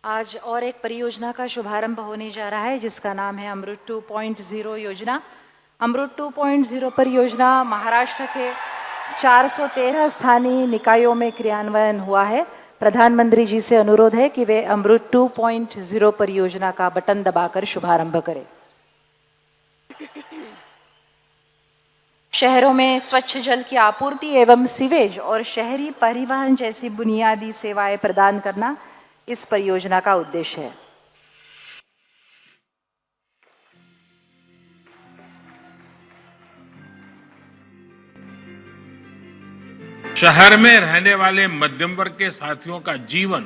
आज और एक परियोजना का शुभारंभ होने जा रहा है जिसका नाम है अमृत 2.0 योजना। अमृत 2.0 परियोजना महाराष्ट्र के 413 स्थानीय निकायों में क्रियान्वयन हुआ है। प्रधानमंत्री जी से अनुरोध है कि वे अमृत 2.0 परियोजना का बटन दबाकर शुभारंभ करें। शहरों में स्वच्छ जल की आपूर्ति एवं सीवेज और शहरी परिवहन जैसी बुनियादी सेवाएं प्रदान करना इस परियोजना का उद्देश्य है। शहर में रहने वाले मध्यम वर्ग के साथियों का जीवन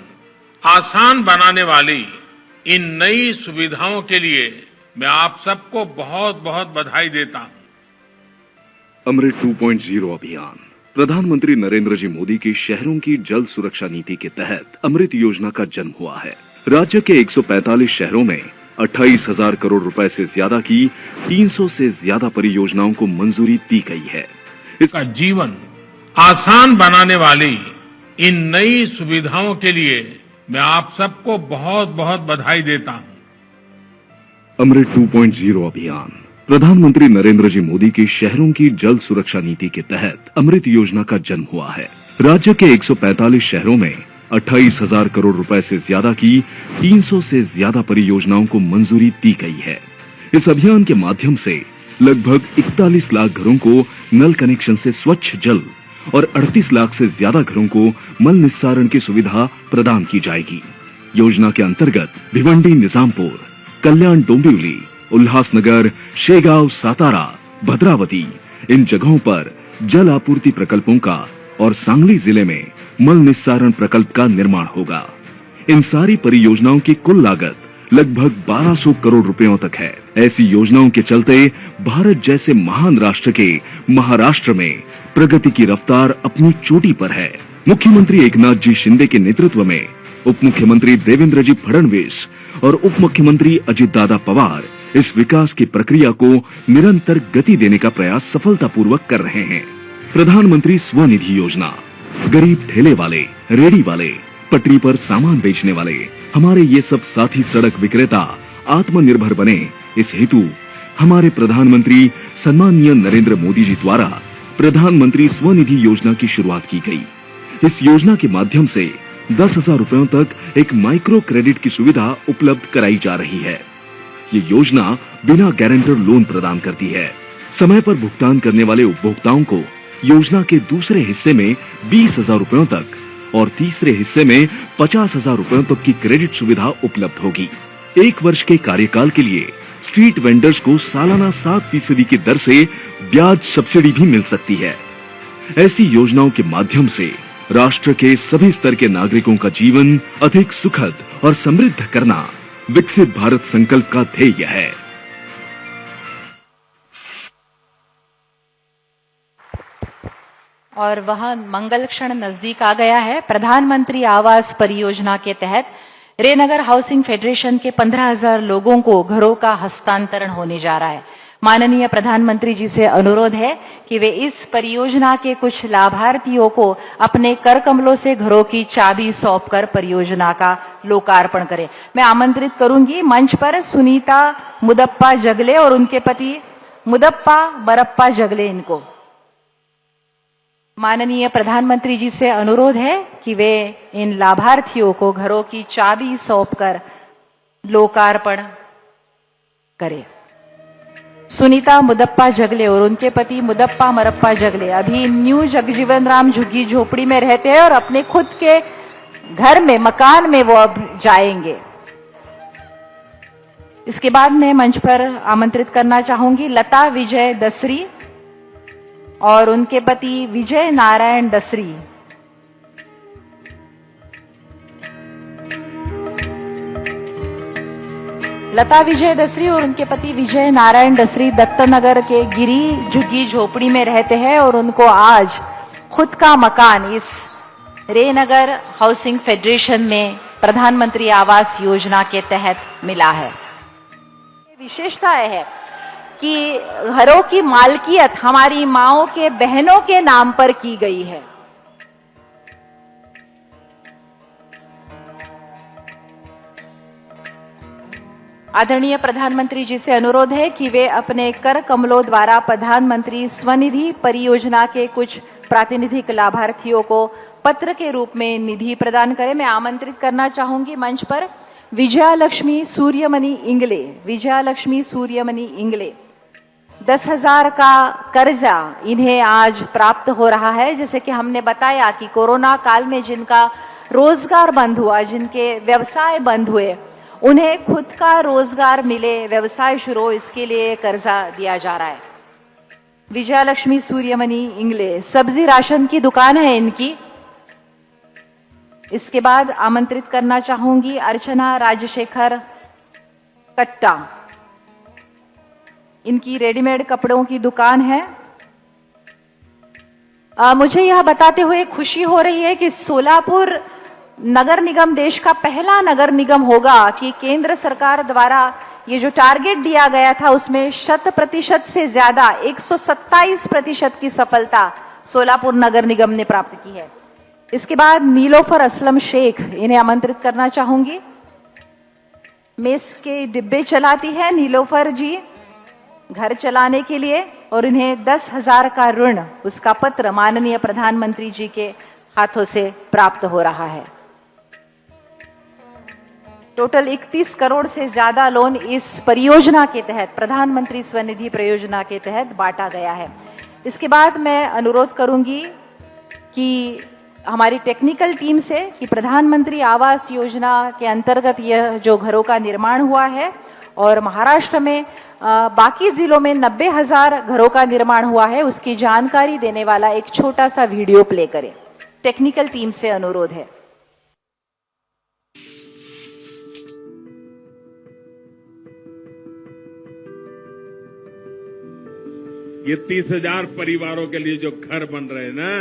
आसान बनाने वाली इन नई सुविधाओं के लिए मैं आप सबको बहुत बहुत बधाई देता हूं। अमृत 2.0 अभियान प्रधानमंत्री नरेंद्र जी मोदी की शहरों की जल सुरक्षा नीति के तहत अमृत योजना का जन्म हुआ है। राज्य के 145 शहरों में 28,000 करोड़ रुपए से ज्यादा की 300 से ज्यादा परियोजनाओं को मंजूरी दी गई है। इसका जीवन आसान बनाने वाली इन नई सुविधाओं के लिए मैं आप सबको बहुत बहुत बधाई देता हूं। अमृत 2.0 अभियान प्रधानमंत्री नरेंद्र जी मोदी की शहरों की जल सुरक्षा नीति के तहत अमृत योजना का जन्म हुआ है। राज्य के 145 शहरों में 28,000 करोड़ रुपए से ज्यादा की 300 से ज्यादा परियोजनाओं को मंजूरी दी गई है। इस अभियान के माध्यम से लगभग 41 लाख घरों को नल कनेक्शन से स्वच्छ जल और 38 लाख से ज्यादा घरों को मल निस्सारण की सुविधा प्रदान की जाएगी। योजना के अंतर्गत भिवंडी, निजामपुर, कल्याण, डोंबिवली, उल्लासनगर, शेगांव, सातारा, भद्रावती इन जगहों पर जल आपूर्ति प्रकल्पों का और सांगली जिले में मल निस्सारण प्रकल्प का निर्माण होगा। इन सारी परियोजनाओं की कुल लागत लगभग 1200 करोड़ रुपयों तक है। ऐसी योजनाओं के चलते भारत जैसे महान राष्ट्र के महाराष्ट्र में प्रगति की रफ्तार अपनी चोटी पर है। मुख्यमंत्री एकनाथ जी शिंदे के नेतृत्व में उप मुख्यमंत्री देवेंद्र जी फडणवीस और उप मुख्यमंत्री अजित दादा पवार इस विकास की प्रक्रिया को निरंतर गति देने का प्रयास सफलतापूर्वक कर रहे हैं। प्रधानमंत्री स्वनिधि योजना गरीब ठेले वाले, रेडी वाले, पटरी पर सामान बेचने वाले हमारे ये सब साथी सड़क विक्रेता आत्मनिर्भर बने। इस हेतु हमारे प्रधानमंत्री सम्मानीय नरेंद्र मोदी जी द्वारा प्रधानमंत्री स्वनिधि योजना की शुरुआत की गई। इस योजना के माध्यम से 10,000 रुपयों तक एक माइक्रो क्रेडिट की सुविधा उपलब्ध कराई जा रही है। ये योजना बिना गारंटर लोन प्रदान करती है। समय पर भुगतान करने वाले उपभोक्ताओं को योजना के दूसरे हिस्से में 20,000 रुपयों तक और तीसरे हिस्से में 50,000 रुपयों तक की क्रेडिट सुविधा उपलब्ध होगी। 1 वर्ष के कार्यकाल के लिए स्ट्रीट वेंडर्स को सालाना 7% की दर से ब्याज सब्सिडी भी मिल सकती है। ऐसी योजनाओं के माध्यम से राष्ट्र के सभी स्तर के नागरिकों का जीवन अधिक सुखद और समृद्ध करना विकसित भारत संकल्प का ध्येय है। और वह मंगल क्षण नजदीक आ गया है। प्रधानमंत्री आवास परियोजना के तहत रेनगर हाउसिंग फेडरेशन के 15,000 लोगों को घरों का हस्तांतरण होने जा रहा है। माननीय प्रधानमंत्री जी से अनुरोध है कि वे इस परियोजना के कुछ लाभार्थियों को अपने कर कमलों से घरों की चाबी सौंपकर परियोजना का लोकार्पण करें। मैं आमंत्रित करूंगी मंच पर सुनीता मुदप्पा जगले और उनके पति मुदप्पा मरप्पा जगले। इनको माननीय प्रधानमंत्री जी से अनुरोध है कि वे इन लाभार्थियों को घरों की चाबी सौंपकर लोकार्पण करें। सुनीता मुदप्पा जगले और उनके पति मुदप्पा मरप्पा जगले अभी न्यू जगजीवन राम झुग्गी झोपड़ी में रहते हैं और अपने खुद के घर में, मकान में वो अब जाएंगे। इसके बाद मैं मंच पर आमंत्रित करना चाहूंगी लता विजय दसरी और उनके पति विजय नारायण दसरी। लता विजय दसरी और उनके पति विजय नारायण दसरी दत्तनगर के गिरी झुग्गी झोपड़ी में रहते हैं और उनको आज खुद का मकान इस रेनगर हाउसिंग फेडरेशन में प्रधानमंत्री आवास योजना के तहत मिला है। विशेषता है कि घरों की मालकियत हमारी माओं के, बहनों के नाम पर की गई है। आदरणीय प्रधानमंत्री जी से अनुरोध है कि वे अपने कर कमलों द्वारा प्रधानमंत्री स्वनिधि परियोजना के कुछ प्रातिनिधिक लाभार्थियों को पत्र के रूप में निधि प्रदान करें। मैं आमंत्रित करना चाहूंगी मंच पर विजयालक्ष्मी सूर्यमणि इंगले। विजयालक्ष्मी सूर्यमणि इंगले 10,000 का कर्जा इन्हें आज प्राप्त हो रहा है। जैसे कि हमने बताया कि कोरोना काल में जिनका रोजगार बंद हुआ, जिनके व्यवसाय बंद हुए, उन्हें खुद का रोजगार मिले, व्यवसाय शुरू हो, इसके लिए कर्जा दिया जा रहा है। विजयालक्ष्मी सूर्यमणि इंगले, सब्जी राशन की दुकान है इनकी। इसके बाद आमंत्रित करना चाहूंगी अर्चना राजशेखर कट्टा। इनकी रेडीमेड कपड़ों की दुकान है। मुझे यह बताते हुए खुशी हो रही है कि सोलापुर नगर निगम देश का पहला नगर निगम होगा कि केंद्र सरकार द्वारा ये जो टारगेट दिया गया था उसमें 100% से ज्यादा 127% की सफलता सोलापुर नगर निगम ने प्राप्त की है। इसके बाद नीलोफर असलम शेख, इन्हें आमंत्रित करना चाहूंगी। मेस के डिब्बे चलाती है नीलोफर जी घर चलाने के लिए, और इन्हें 10,000 का ऋण, उसका पत्र माननीय प्रधानमंत्री जी के हाथों से प्राप्त हो रहा है। टोटल 31 करोड़ से ज्यादा लोन इस परियोजना के तहत, प्रधानमंत्री स्वनिधि परियोजना के तहत बांटा गया है। इसके बाद मैं अनुरोध करूंगी कि हमारी टेक्निकल टीम से कि प्रधानमंत्री आवास योजना के अंतर्गत यह जो घरों का निर्माण हुआ है और महाराष्ट्र में बाकी जिलों में 90,000 घरों का निर्माण हुआ है, उसकी जानकारी देने वाला एक छोटा सा वीडियो प्ले करें। टेक्निकल टीम से अनुरोध है। ये 30,000 परिवारों के लिए जो घर बन रहे हैं ना,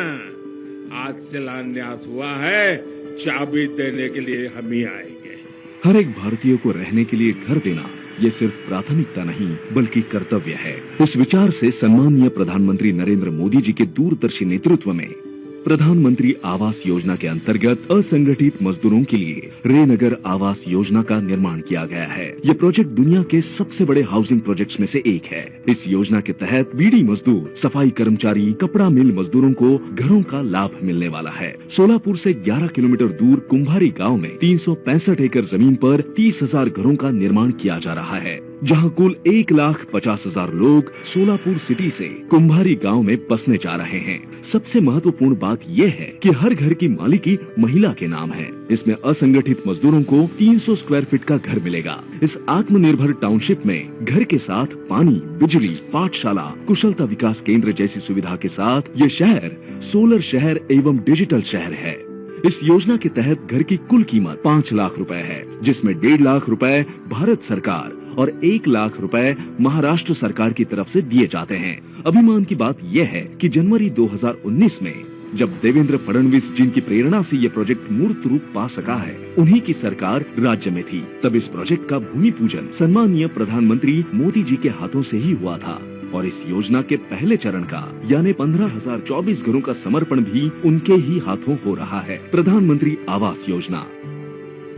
आज शिलान्यास हुआ है, चाबी देने के लिए हम ही आएंगे। हर एक भारतीय को रहने के लिए घर देना ये सिर्फ प्राथमिकता नहीं बल्कि कर्तव्य है। इस विचार से सम्मानीय प्रधानमंत्री नरेंद्र मोदी जी के दूरदर्शी नेतृत्व में प्रधानमंत्री आवास योजना के अंतर्गत असंगठित मजदूरों के लिए रेनगर आवास योजना का निर्माण किया गया है। ये प्रोजेक्ट दुनिया के सबसे बड़े हाउसिंग प्रोजेक्ट्स में से एक है। इस योजना के तहत बीड़ी मजदूर, सफाई कर्मचारी, कपड़ा मिल मजदूरों को घरों का लाभ मिलने वाला है। सोलापुर से 11 किलोमीटर दूर कुंभारी गाँव में 365 एकड़ जमीन पर 30,000 घरों का निर्माण किया जा रहा है, जहां कुल 1,50,000 लोग सोलापुर सिटी से कुंभारी गांव में बसने जा रहे हैं। सबसे महत्वपूर्ण बात यह है कि हर घर की मालिकी महिला के नाम है। इसमें असंगठित मजदूरों को 300 स्क्वायर फीट का घर मिलेगा। इस आत्मनिर्भर टाउनशिप में घर के साथ पानी, बिजली, पाठशाला, कुशलता विकास केंद्र जैसी सुविधा के साथ ये शहर सोलर शहर एवं डिजिटल शहर है। इस योजना के तहत घर की कुल कीमत 5 लाख रुपए है, जिसमें 1.5 लाख रुपए भारत सरकार और 1 लाख रुपए महाराष्ट्र सरकार की तरफ से दिए जाते हैं। अभिमान की बात यह है कि जनवरी 2019 में जब देवेंद्र फडणवीस जिनकी प्रेरणा से ये प्रोजेक्ट मूर्त रूप पा सका है, उन्हीं की सरकार राज्य में थी, तब इस प्रोजेक्ट का भूमि पूजन सम्मानीय प्रधानमंत्री मोदी जी के हाथों से ही हुआ था और इस योजना के पहले चरण का यानी 15,024 घरों का समर्पण भी उनके ही हाथों हो रहा है। प्रधानमंत्री आवास योजना,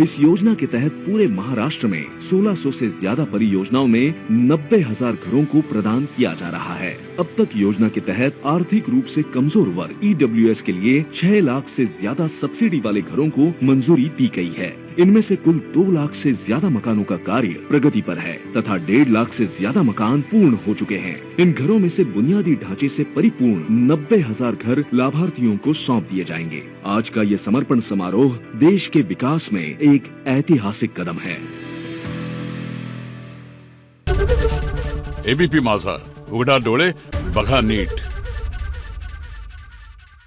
इस योजना के तहत पूरे महाराष्ट्र में 1600 से ज्यादा परियोजनाओं में 90,000 घरों को प्रदान किया जा रहा है। अब तक योजना के तहत आर्थिक रूप से कमजोर वर्ग EWS के लिए 6 लाख से ज्यादा सब्सिडी वाले घरों को मंजूरी दी गई है। इनमें से कुल 2 लाख से ज्यादा मकानों का कार्य प्रगति पर है तथा 1.5 लाख से ज्यादा मकान पूर्ण हो चुके हैं। इन घरों में से बुनियादी ढांचे से परिपूर्ण 90,000 घर लाभार्थियों को सौंप दिए जाएंगे। आज का ये समर्पण समारोह देश के विकास में एक ऐतिहासिक कदम है। एबीपी माझा, उघडा डोळे बघा नीट।